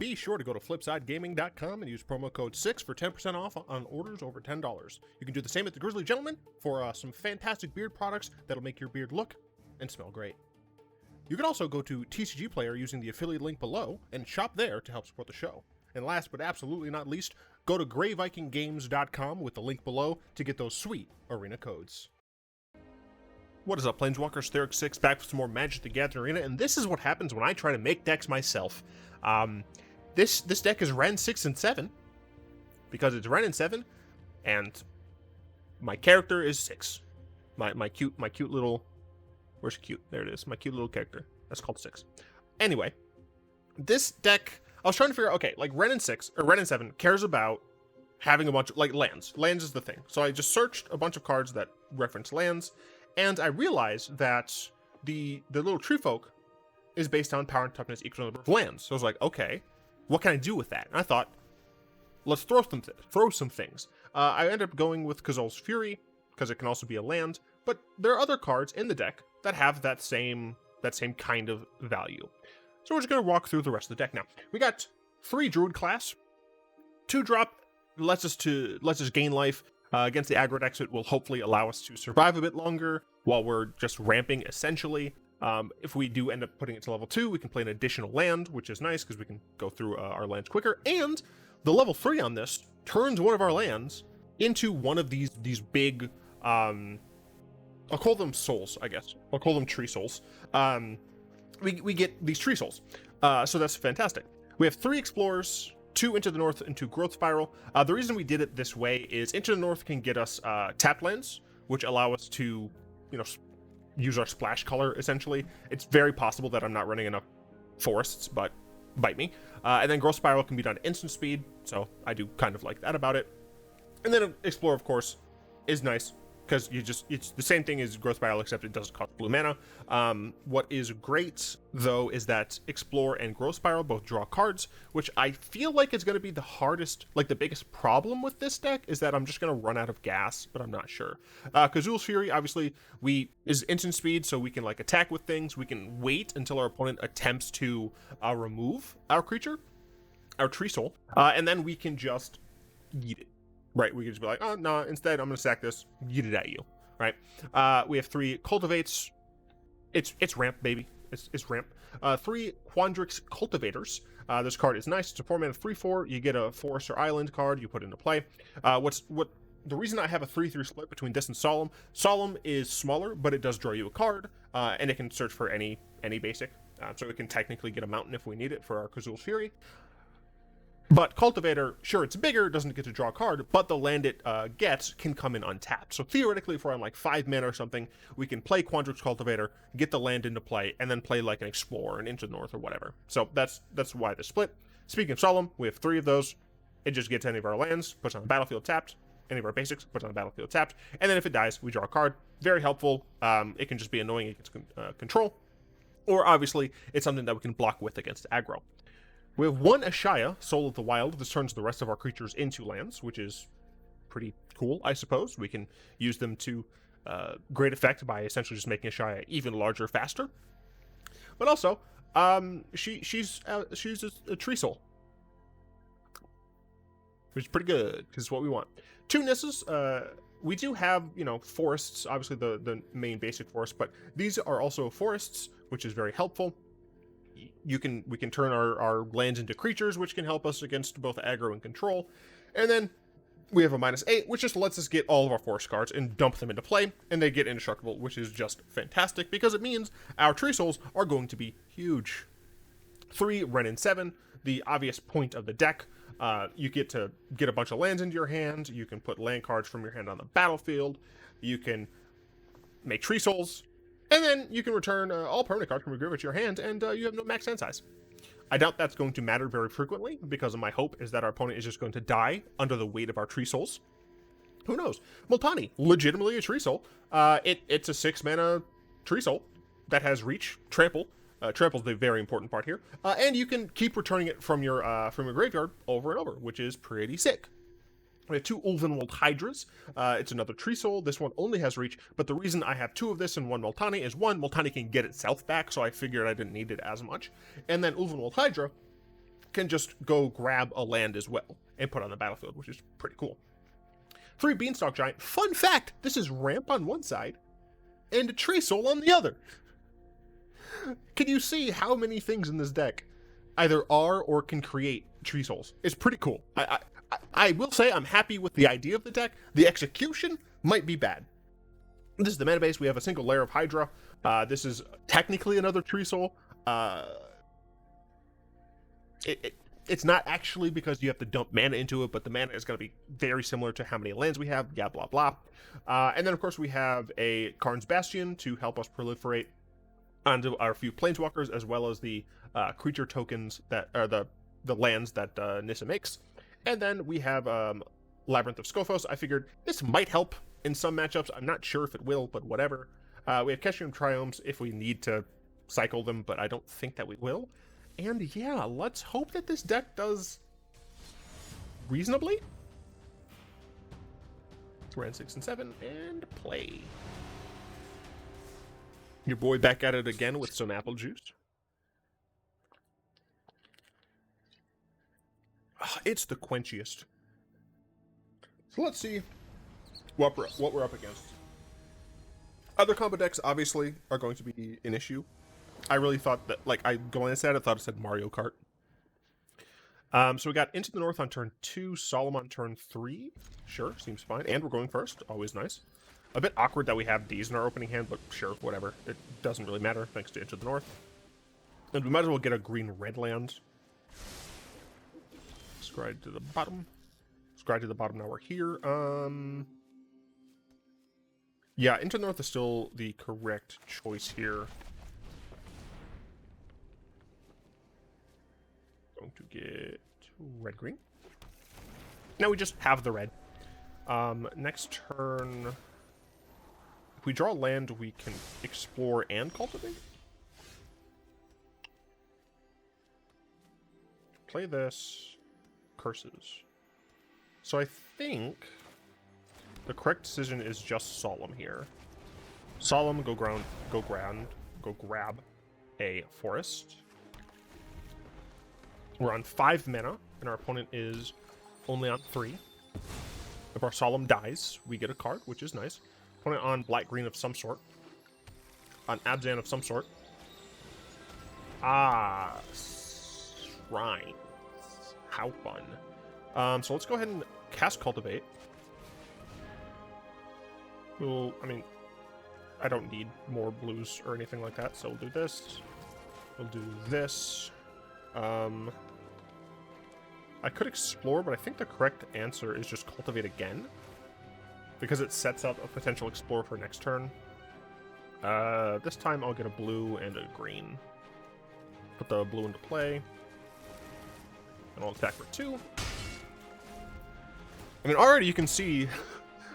be sure to go to flipsidegaming.com and use promo code 6 for 10% off on orders over $10. You can do the same at the Grizzly Gentleman for some fantastic beard products that'll make your beard look and smell great. You can also go to TCG Player using the affiliate link below and shop there to help support the show. And last but absolutely not least, go to greyvikinggames.com with the link below to get those sweet arena codes. What is up, Planeswalkers? Theric6 back with some more Magic the Gathering Arena, and this is what happens when I try to make decks myself. This deck is Wrenn 6 and 7, because it's Wrenn and 7, and my character is 6. My cute little... Where's cute? There it is. My cute little character. That's called 6. Anyway, this deck... I was trying to figure out, okay, like Wrenn and 6, or Wrenn and 7 cares about having a bunch of, like, lands. Lands is the thing. So I just searched a bunch of cards that reference lands, and I realized that the little tree folk is based on power and toughness equal to the number of lands. So I was like, okay, what can I do with that? And I thought, let's throw some things. I ended up going with Kazuul's Fury, because it can also be a land, but there are other cards in the deck that have that same kind of value. So we're just going to walk through the rest of the deck now. We got 3 Druid Class, 2-drop, lets us gain life. Against the aggro decks, it will hopefully allow us to survive a bit longer while we're just ramping, essentially. If we do end up putting it to level 2, we can play an additional land, which is nice because we can go through our lands quicker. And the level 3 on this turns one of our lands into one of these big, I'll call them souls, I guess. I'll call them tree souls. We get these tree souls, so that's fantastic. We have 3 explorers, 2 Into the North and 2 Growth Spiral. The reason we did it this way is Into the North can get us tapped lands, which allow us to, use our splash color, essentially. It's very possible that I'm not running enough forests, but bite me. And then Growth Spiral can be done at instant speed, so I do kind of like that about it. And then Explorer, of course, is nice, because it's the same thing as Growth Spiral, except it doesn't cost blue mana. What is great, though, is that Explore and Growth Spiral both draw cards, which I feel like is going to be the hardest, like the biggest problem with this deck, is that I'm just going to run out of gas, but I'm not sure. Kazuul's Fury, obviously, is instant speed, so we can like attack with things. We can wait until our opponent attempts to remove our creature, our tree soul, and then we can just yeet it. Right, we can just be like, oh, no, instead, I'm going to sack this, yeet it at you, right? We have 3 Cultivates. It's ramp, baby. It's ramp. 3 Quandrix Cultivators. This card is nice. It's a 4-mana 3/4. You get a forest or island card. You put into play. The reason I have a 3/3 split between this and Solemn. Solemn is smaller, but it does draw you a card, and it can search for any basic. So it can technically get a mountain if we need it for our Kazuul's Fury. But Cultivator, sure, it's bigger, doesn't get to draw a card, but the land it gets can come in untapped. So theoretically, if we're on like 5 mana or something, we can play Quandrix Cultivator, get the land into play, and then play like an Explorer, an Into the North, or whatever. So that's why the split. Speaking of Solemn, we have 3 of those. It just gets any of our lands, puts on the battlefield tapped. Any of our basics, puts on the battlefield tapped. And then if it dies, we draw a card. Very helpful. It can just be annoying against control. Or obviously, it's something that we can block with against aggro. We have 1 Ashaya, Soul of the Wild. This turns the rest of our creatures into lands, which is pretty cool, I suppose. We can use them to great effect by essentially just making Ashaya even larger, faster. But also, she's a tree soul, which is pretty good, because it's what we want. 2 Nissas. We do have, forests, obviously the main basic forest, but these are also forests, which is very helpful. We can turn our lands into creatures, which can help us against both aggro and control. And then we have a -8, which just lets us get all of our forest cards and dump them into play, and they get indestructible, which is just fantastic, because it means our tree souls are going to be huge. 3 Wrenn and 7, the obvious point of the deck. You get to get a bunch of lands into your hand. You can put land cards from your hand on the battlefield. You can make tree souls. And then you can return all permanent cards from your graveyard to your hand, and you have no max hand size. I doubt that's going to matter very frequently, because my hope is that our opponent is just going to die under the weight of our tree souls. Who knows? Multani, legitimately a tree soul. It's a 6-mana tree soul that has reach, trample. Trample is the very important part here. And you can keep returning it from your graveyard over and over, which is pretty sick. We have 2 Ulvenwald Hydras. It's another tree soul. This one only has reach, but the reason I have 2 of this and 1 Multani is 1, Multani can get itself back, so I figured I didn't need it as much. And then Ulvenwald Hydra can just go grab a land as well and put on the battlefield, which is pretty cool. 3 Beanstalk Giant. Fun fact, this is ramp on one side and a Tree Soul on the other. Can you see how many things in this deck either are or can create Tree Souls? It's pretty cool. I will say I'm happy with the idea of the deck. The execution might be bad. This is the mana base. We have a single Lair of Hydra. This is technically another Tree Soul. It's not actually because you have to dump mana into it, but the mana is going to be very similar to how many lands we have, yeah, blah, blah. And then, of course, we have a Karn's Bastion to help us proliferate onto our few Planeswalkers, as well as the creature tokens that are the lands that Nissa makes. And then we have Labyrinth of Skophos. I figured this might help in some matchups. I'm not sure if it will, but whatever. We have Ketria Triomes if we need to cycle them, but I don't think that we will. And yeah, let's hope that this deck does reasonably. Wrenn 6 and 7 and play. Your boy back at it again with some apple juice. It's the quenchiest. So let's see what we're up against. Other combo decks obviously are going to be an issue. I really thought that, like, going into that, I thought it said Mario Kart. So we got Into the North on turn 2, Solemn on turn 3. Sure, seems fine. And we're going first. Always nice. A bit awkward that we have these in our opening hand, but sure, whatever. It doesn't really matter, thanks to Into the North. And we might as well get a green-red land. Scry to the bottom. Scry to the bottom, now we're here. Yeah, Into the North is still the correct choice here. Going to get red-green. Now we just have the red. Next turn, if we draw land, we can explore and cultivate. Play this. Curses. So I think the correct decision is just Solemn here. Solemn, go grab a forest. We're on 5 mana, and our opponent is only on 3. If our Solemn dies, we get a card, which is nice. Opponent on black-green of some sort. On Abzan of some sort. Ah, Shrine. How fun. So let's go ahead and cast Cultivate. Well, I mean, I don't need more blues or anything like that, so we'll do this. We'll do this. I could explore, but I think the correct answer is just Cultivate again, because it sets up a potential explore for next turn. This time I'll get a blue and a green. Put the blue into play. And I'll attack for 2. I mean, already you can see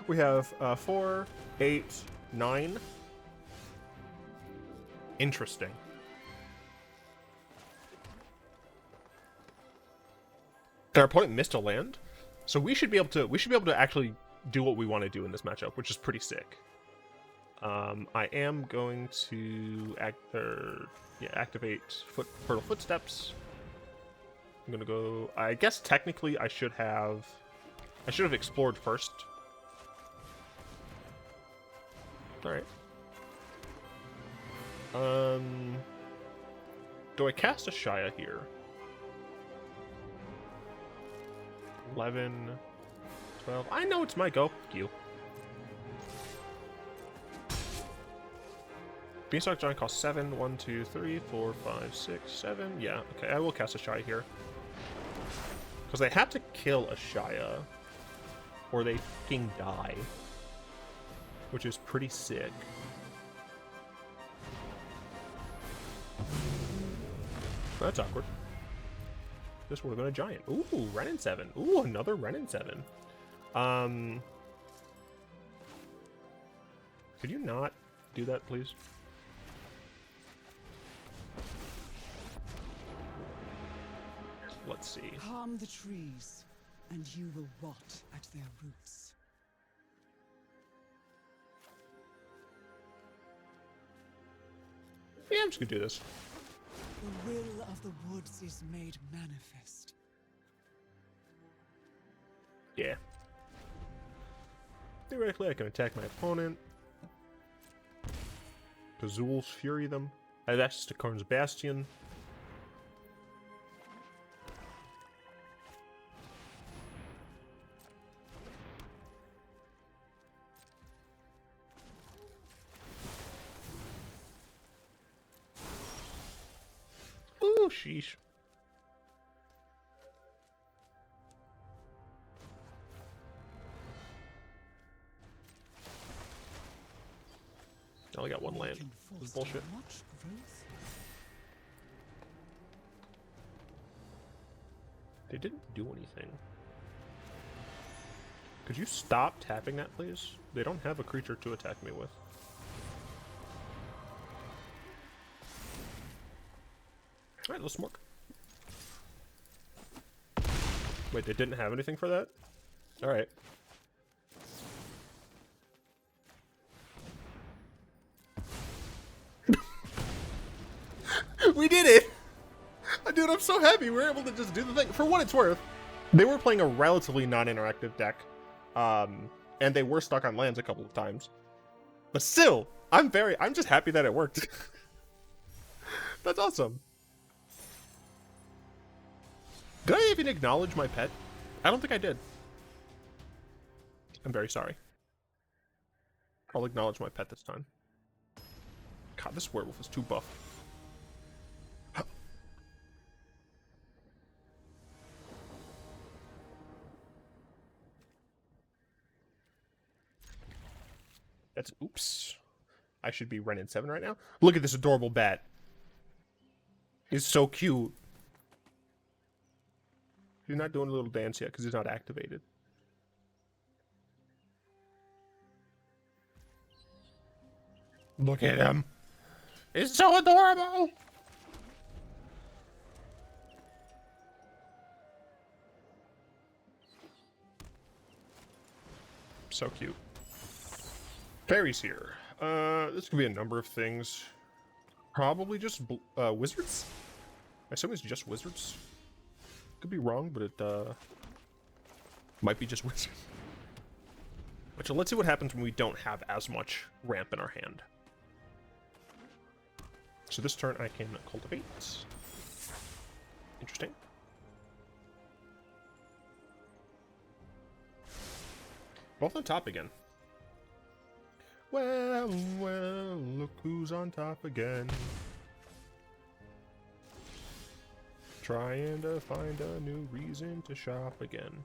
we have 4, 8, 9. Interesting. And our opponent missed a land, so we should be able to actually do what we want to do in this matchup, which is pretty sick. I am going to activate Fertile Footsteps. I'm gonna go. I guess technically I should have explored first. All right. Do I cast Ashaya here? 11, 12. I know it's my go. Fuck you. Beanstalk Giant costs 7. 1, 2, 3, 4, 5, 6, 7. Yeah, okay. I will cast Ashaya here. Because they have to kill Ashaya, or they fucking die. Which is pretty sick. That's awkward. This would have been a giant. Ooh, Wrenn and Seven. Ooh, another Wrenn and Seven. Could you not do that, please? Let's see. Harm the trees, and you will rot at their roots. Yeah, I'm just gonna do this. The will of of the woods is made manifest. Yeah. Theoretically, I can attack my opponent. Kazuul's Fury them. I have access to Karn's Bastion. Ooh, sheesh. I only got one land. This is bullshit. They didn't do anything. Could you stop tapping that, please? They don't have a creature to attack me with. Alright, let's smoke. Wait, they didn't have anything for that? Alright. We did it! Dude, I'm so happy we were able to just do the thing. For what it's worth, they were playing a relatively non-interactive deck. And they were stuck on lands a couple of times. But still, I'm just happy that it worked. That's awesome. Did I even acknowledge my pet? I don't think I did. I'm very sorry. I'll acknowledge my pet this time. God, this werewolf is too buff. That's oops. I should be Wrenn and Seven right now. Look at this adorable bat. He's so cute. He's not doing a little dance yet because he's not activated. Look at him. He's so adorable. So cute. Fairies here. This could be a number of things. Probably just wizards? I assume it's just wizards. Could be wrong, but it might be just wizards. Which, let's see what happens when we don't have as much ramp in our hand. So this turn I can cultivate. Interesting. Both on top again. Well, well, look who's on top again. Trying to find a new reason to shop again.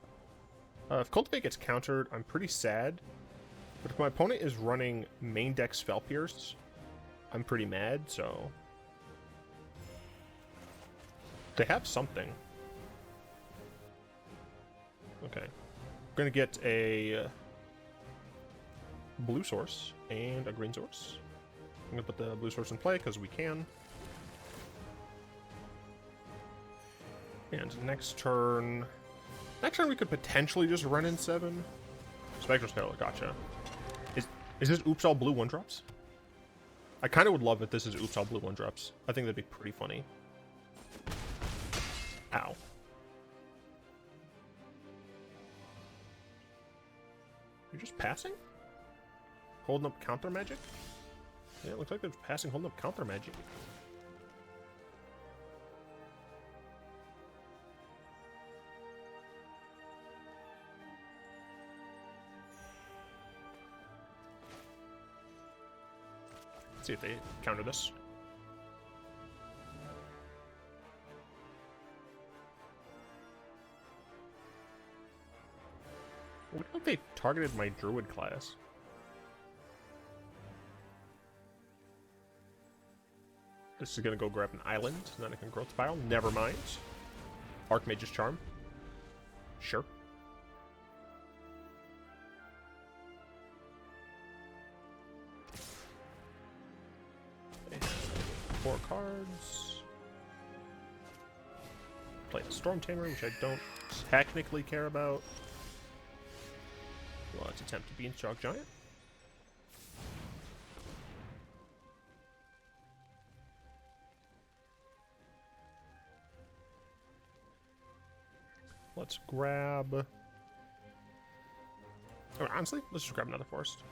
If Cultivate gets countered, I'm pretty sad. But if my opponent is running main deck Spell Pierce, I'm pretty mad, so... They have something. Okay. We're gonna get a blue source and a green source. I'm gonna put the blue source in play because we can. And next turn we could potentially just Wrenn and Seven. Spectral Scalar, gotcha. Is this oops all blue 1-drops? I kind of would love if this is oops all blue 1-drops. I think that'd be pretty funny. Ow. You're just passing? Holding up counter magic? Yeah, it looks like they're passing holding up counter magic. Let's see if they counter this. It looked like they targeted my Druid class. This is gonna go grab an island, and then I can Growth Spiral. Never mind. Archmage's Charm. Sure. And 4 cards. Play the Storm Tamer, which I don't technically care about. Well, let's attempt to Beanstalk Giant. let's grab... Oh, honestly, let's just grab another forest.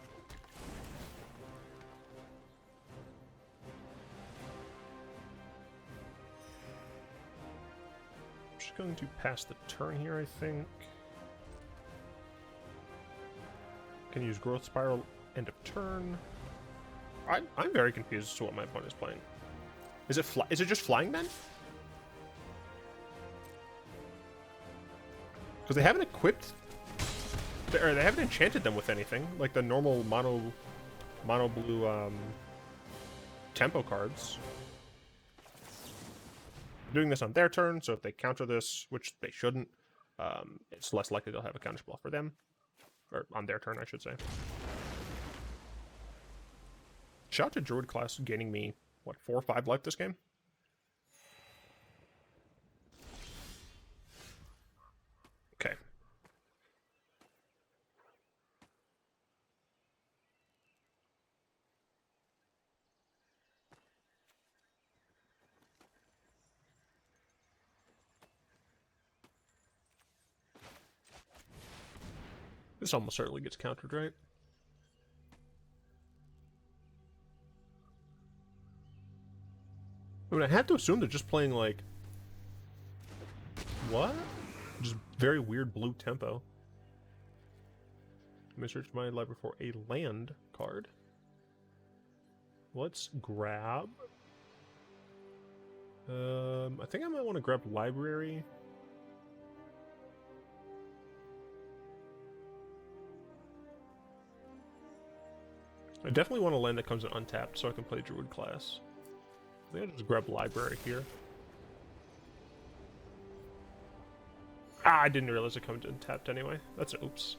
I'm just going to pass the turn here, I think. Can use Growth Spiral, end of turn. I'm very confused as to what my opponent is playing. Is it just flying then? Because they haven't equipped, or they haven't enchanted them with anything like the normal mono blue tempo cards. Doing this on their turn, so if they counter this, which they shouldn't, it's less likely they'll have a counterspell for them, or on their turn, I should say. Shout out to Druid Class gaining me, what, 4 or 5 life this game? Okay. This almost certainly gets countered, right? I mean, I have to assume they're just playing, like... What? Just very weird blue tempo. Let me search my library for a land card. Let's grab... I think I might want to grab library. I definitely want a land that comes in untapped so I can play Druid Class. I think I'll just grab library here. Ah, I didn't realize it comes in tapped anyway. That's an oops.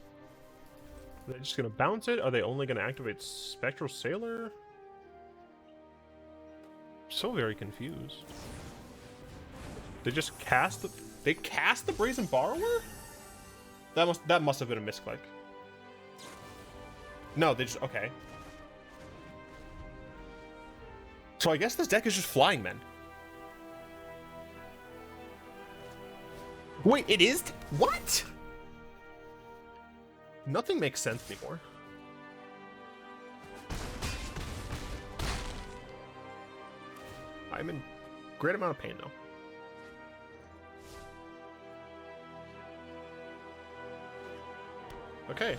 Are they just gonna bounce it? Are they only gonna activate Spectral Sailor? I'm so very confused. They just cast the... They cast the Brazen Borrower? That must have been a misclick. No, they just... Okay. So I guess this deck is just flying men. Wait, it is? What? Nothing makes sense anymore. I'm in great amount of pain though. Okay.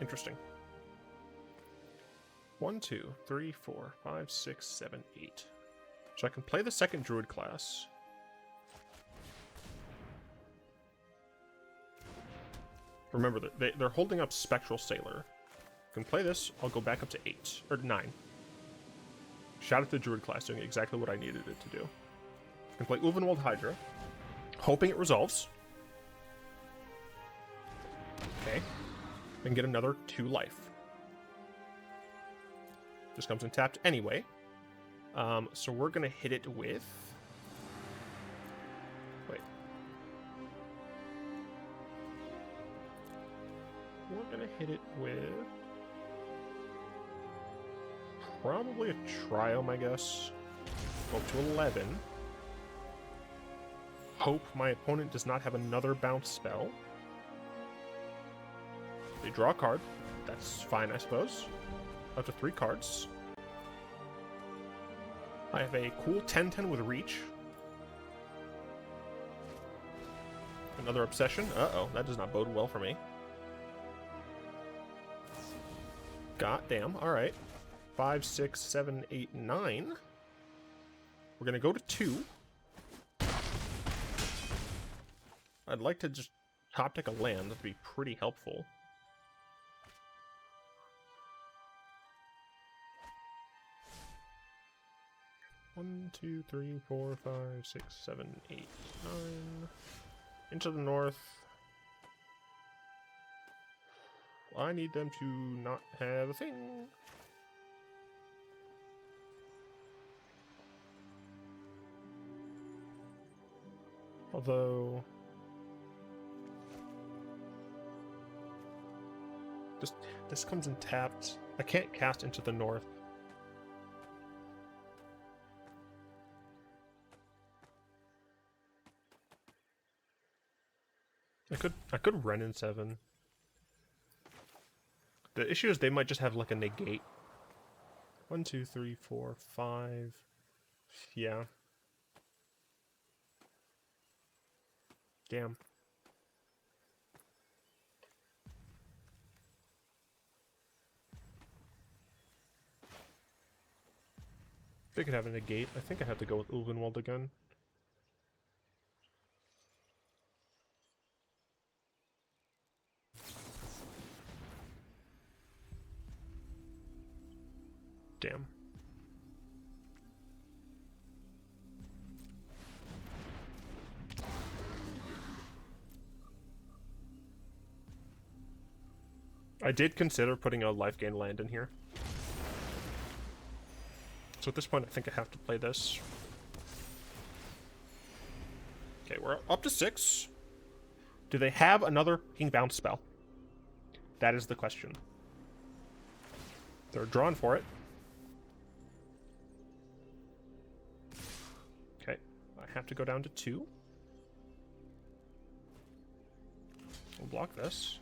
Interesting. 1, 2, 3, 4, 5, 6, 7, 8. So I can play the second Druid Class. Remember, they're holding up Spectral Sailor. I can play this, I'll go back up to 8, or 9. Shout out to Druid Class doing exactly what I needed it to do. I can play Ulvenwald Hydra, hoping it resolves. Okay. And get another 2 life. This comes in tapped anyway. So we're gonna hit it with... Wait. We're gonna hit it with... Probably a Triome, I guess. Go up to 11. Hope my opponent does not have another bounce spell. They draw a card. That's fine, I suppose. Up to 3 cards. I have a cool 10/10 with reach. Another obsession. Uh-oh, that does not bode well for me. God damn, alright. 5, 6, 7, 8, 9. We're gonna go to 2. I'd like to just top deck a land. That'd be pretty helpful. One, 2, 3, 4, 5, 6, 7, 8, 9. Into the north. I need them to not have a thing. Although... This comes in tapped. I can't cast into the north. I could Wrenn and Seven. The issue is they might just have like a negate. 1, 2, 3, 4, 5. Yeah. Damn. They could have a negate. I think I have to go with Ulvenwald again. Damn. I did consider putting a life gain land in here. So at this point, I think I have to play this. Okay, we're up to 6. Do they have another King Bounce spell? That is the question. They're drawn for it. Okay, I have to go down to 2. We'll block this.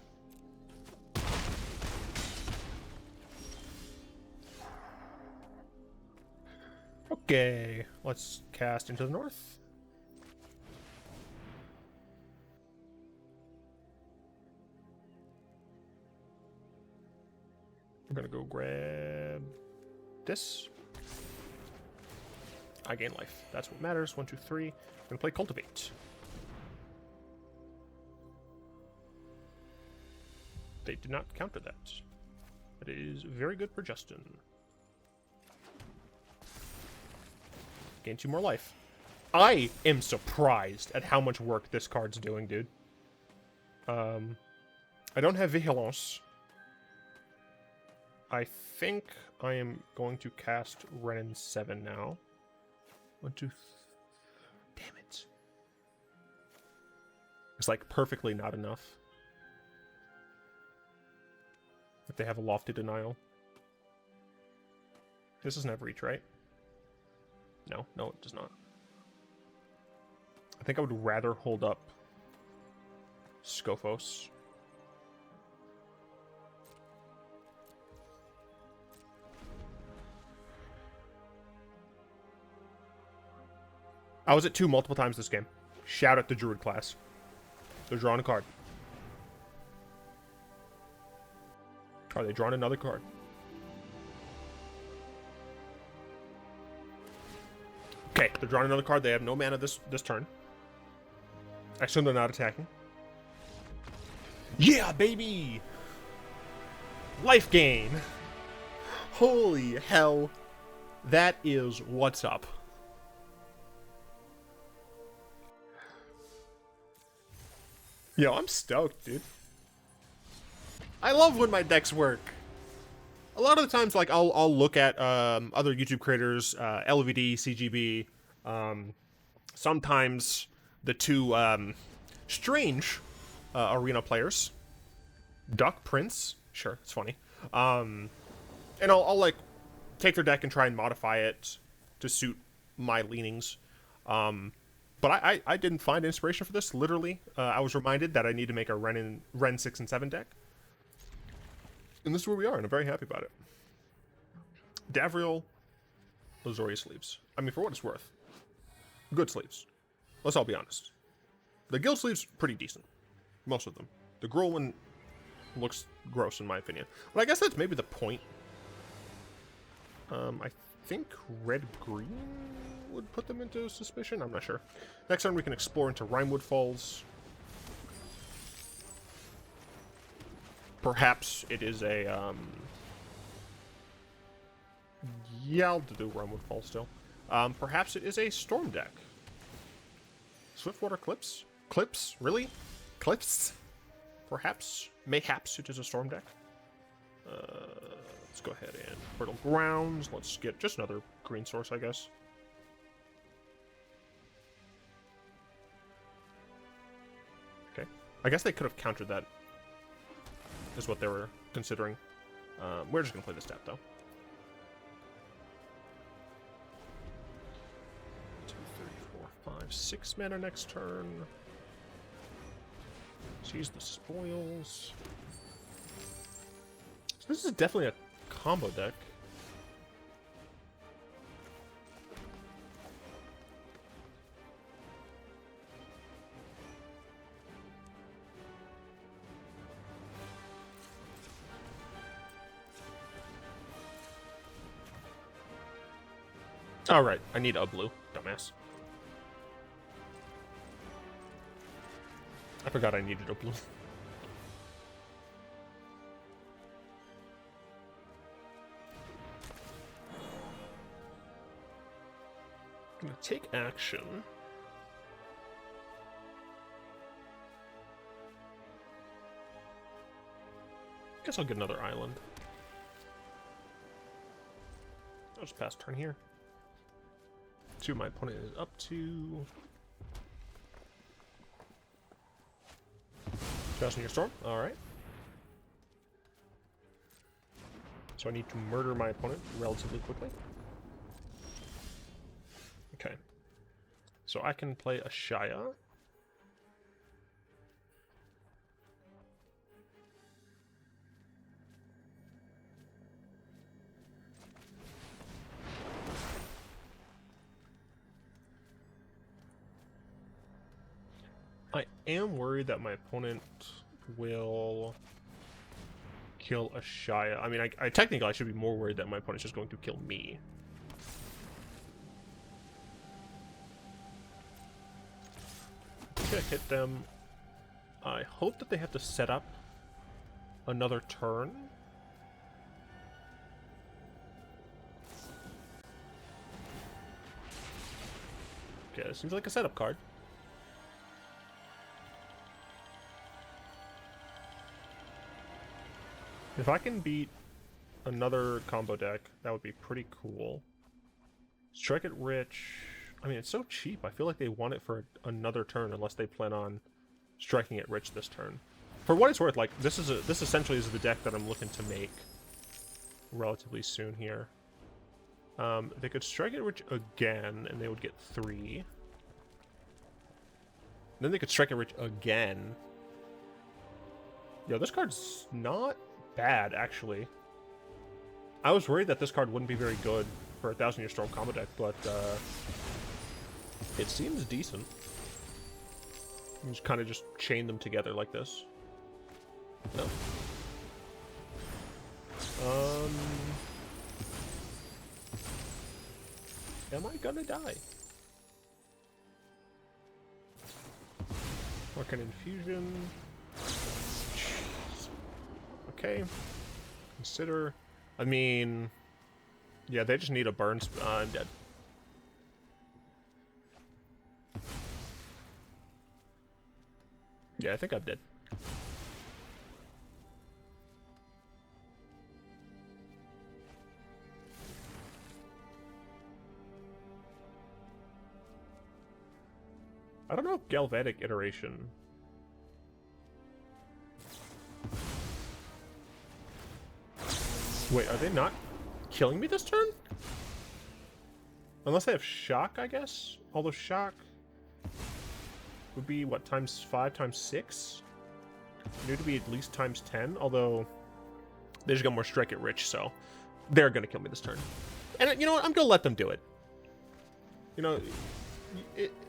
Okay, let's cast into the north. We're gonna go grab this. I gain life. That's what matters. 1, 2, 3. I'm gonna play Cultivate. They did not counter that. That is very good for Justin. Gain 2 more life. I am surprised at how much work this card's doing, dude. I don't have Vigilance. I think I am going to cast Wrenn and Seven now. 1, 2... Damn it. It's like perfectly not enough. If they have a Lofty Denial. This doesn't have reach, right? No, it does not. I think I would rather hold up Skophos. I was at 2 multiple times this game. Shout out to Druid Class. They're drawing a card. Are they drawing another card? Okay, they're drawing another card. They have no mana this turn. Actually, they're not attacking. Yeah, baby! Life gain! Holy hell. That is what's up. Yo, I'm stoked, dude. I love when my decks work. A lot of the times, like, I'll look at other YouTube creators, LVD, CGB, sometimes the 2 strange arena players. Duck Prince, sure, it's funny. And I'll like take their deck and try and modify it to suit my leanings. But I didn't find inspiration for this. Literally, I was reminded that I need to make a Wrenn 6 and 7 deck. And this is where we are, and I'm very happy about it. Davriel, Lazoria sleeves. I mean, for what it's worth, good sleeves. Let's all be honest. The guild sleeves, pretty decent. Most of them. The Gruul one looks gross, in my opinion. But I guess that's maybe the point. I think red-green would put them into suspicion. I'm not sure. Next turn, we can explore into Rimewood Falls. Perhaps it is a, yeah, I'll do Rimewood Falls still. Perhaps it is a storm deck. Swiftwater Clips? Clips? Really? Clips? Perhaps? Mayhaps it is a storm deck. Let's go ahead and Fertile Grounds. Let's get just another green source, I guess. Okay. I guess they could have countered that, is what they were considering. We're just going to play this tap, though. 2, 3, 4, 5, 6 mana next turn. Seize the spoils. So this is definitely a combo deck. All right, I need a blue, dumbass. I forgot I needed a blue. I'm gonna take action. Guess I'll get another island. I'll just pass turn here. See what my opponent is up to. Bastion your storm. Alright. So I need to murder my opponent relatively quickly. Okay. So I can play Ashaya. I am worried that my opponent will kill Ashaya. I mean, I technically I should be more worried that my opponent's just going to kill me. I'm gonna hit them. I hope that they have to set up another turn. Okay, this seems like a setup card. If I can beat another combo deck, that would be pretty cool. Strike it rich. I mean, it's so cheap. I feel like they want it for another turn unless they plan on striking it rich this turn. For what it's worth, like this essentially is the deck that I'm looking to make relatively soon here. They could strike it rich again, and they would get 3. Then they could strike it rich again. Yo, this card's not bad, actually. I was worried that this card wouldn't be very good for a 1000-Year Storm combo deck, but it seems decent. You just kind of just chain them together like this. No. Am I gonna die? Arcane Infusion. Okay. Consider. I mean, yeah, they just need a burn. I'm dead. Yeah, I think I'm dead. I don't know if Galvanic Iteration. Wait, are they not killing me this turn? Unless they have Shock, I guess? Although Shock would be, what, times 5, times 6? It need to be at least times 10, although they just got more Strike It Rich, so they're going to kill me this turn. And you know what? I'm going to let them do it. You know,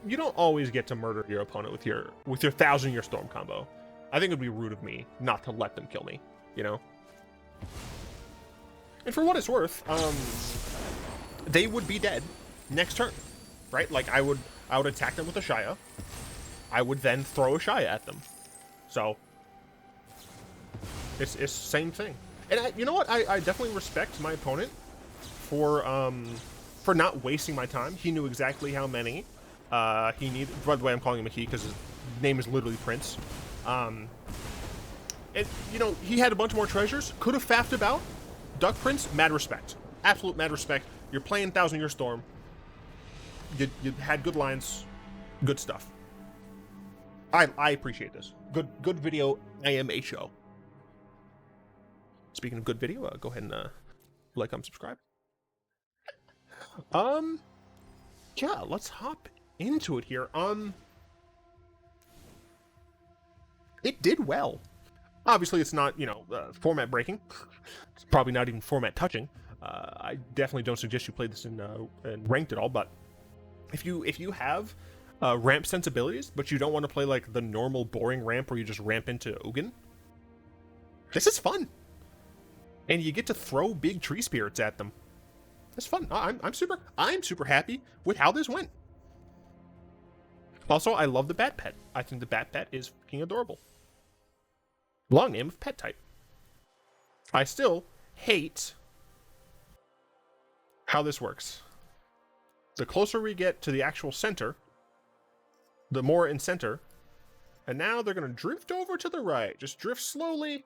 you don't always get to murder your opponent with your 1000-Year Storm combo. I think it would be rude of me not to let them kill me, you know? And for what it's worth, they would be dead next turn, right? Like I would attack them with Ashaya. I would then throw Ashaya at them. So it's same thing. And you know what? I definitely respect my opponent for not wasting my time. He knew exactly how many he needed. By the way, I'm calling him a he because his name is literally Prince. And you know, he had a bunch more treasures. Could have faffed about. Duck Prince, mad respect. Absolute mad respect. You're playing 1000-Year Storm. You had good lines. Good stuff. I appreciate this. Good video. I am a show. Speaking of good video, go ahead and like, comment, subscribe. Yeah, let's hop into it here. it did well. Obviously, it's not, you know, format breaking. It's probably not even format touching. I definitely don't suggest you play this in ranked at all, but if you have ramp sensibilities, but you don't want to play like the normal boring ramp where you just ramp into Ugin, this is fun. And you get to throw big tree spirits at them. It's fun. I'm super happy with how this went. Also, I love the Bat Pet. I think the Bat Pet is fucking adorable. Long name of pet type. I still hate how this works. The closer we get to the actual center, the more in center. And now they're going to drift over to the right. Just drift slowly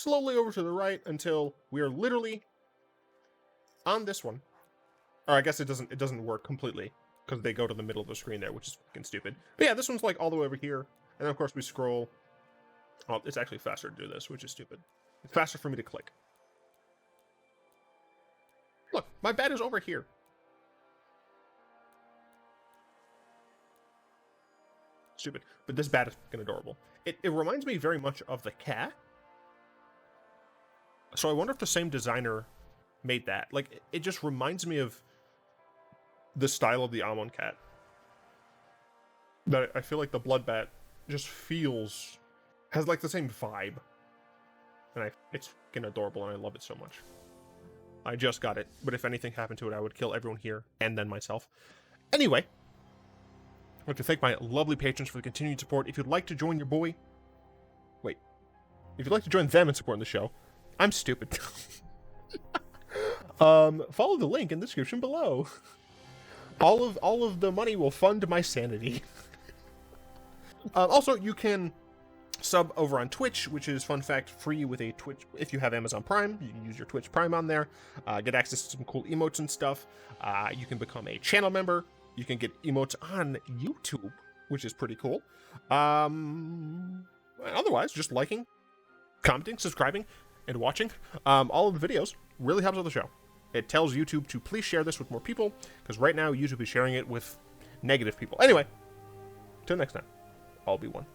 over to the right until we are literally on this one. Or I guess it doesn't work completely because they go to the middle of the screen there, which is fucking stupid. But yeah, this one's like all the way over here. And then of course we scroll. Oh, it's actually faster to do this, which is stupid. It's faster for me to click. Look, my bat is over here. Stupid. But this bat is fucking adorable. It reminds me very much of the cat. So I wonder if the same designer made that. Like, it just reminds me of the style of the Amon cat. That I feel like the blood bat just has like the same vibe. And it's fucking adorable and I love it so much. I just got it, but if anything happened to it, I would kill everyone here and then myself. Anyway, I'd like to thank my lovely patrons for the continued support. If you'd like to join your boy... Wait. If you'd like to join them in supporting the show, I'm stupid. Follow the link in the description below. All of the money will fund my sanity. Also, you can sub over on Twitch, which is, fun fact, free with a Twitch. If you have Amazon Prime, you can use your Twitch Prime on there. Get access to some cool emotes and stuff. You can become a channel member. You can get emotes on YouTube, which is pretty cool. Otherwise, just liking, commenting, subscribing, and watching all of the videos really helps out the show. It tells YouTube to please share this with more people, because right now YouTube is sharing it with negative people. Anyway, till next time, I'll be one.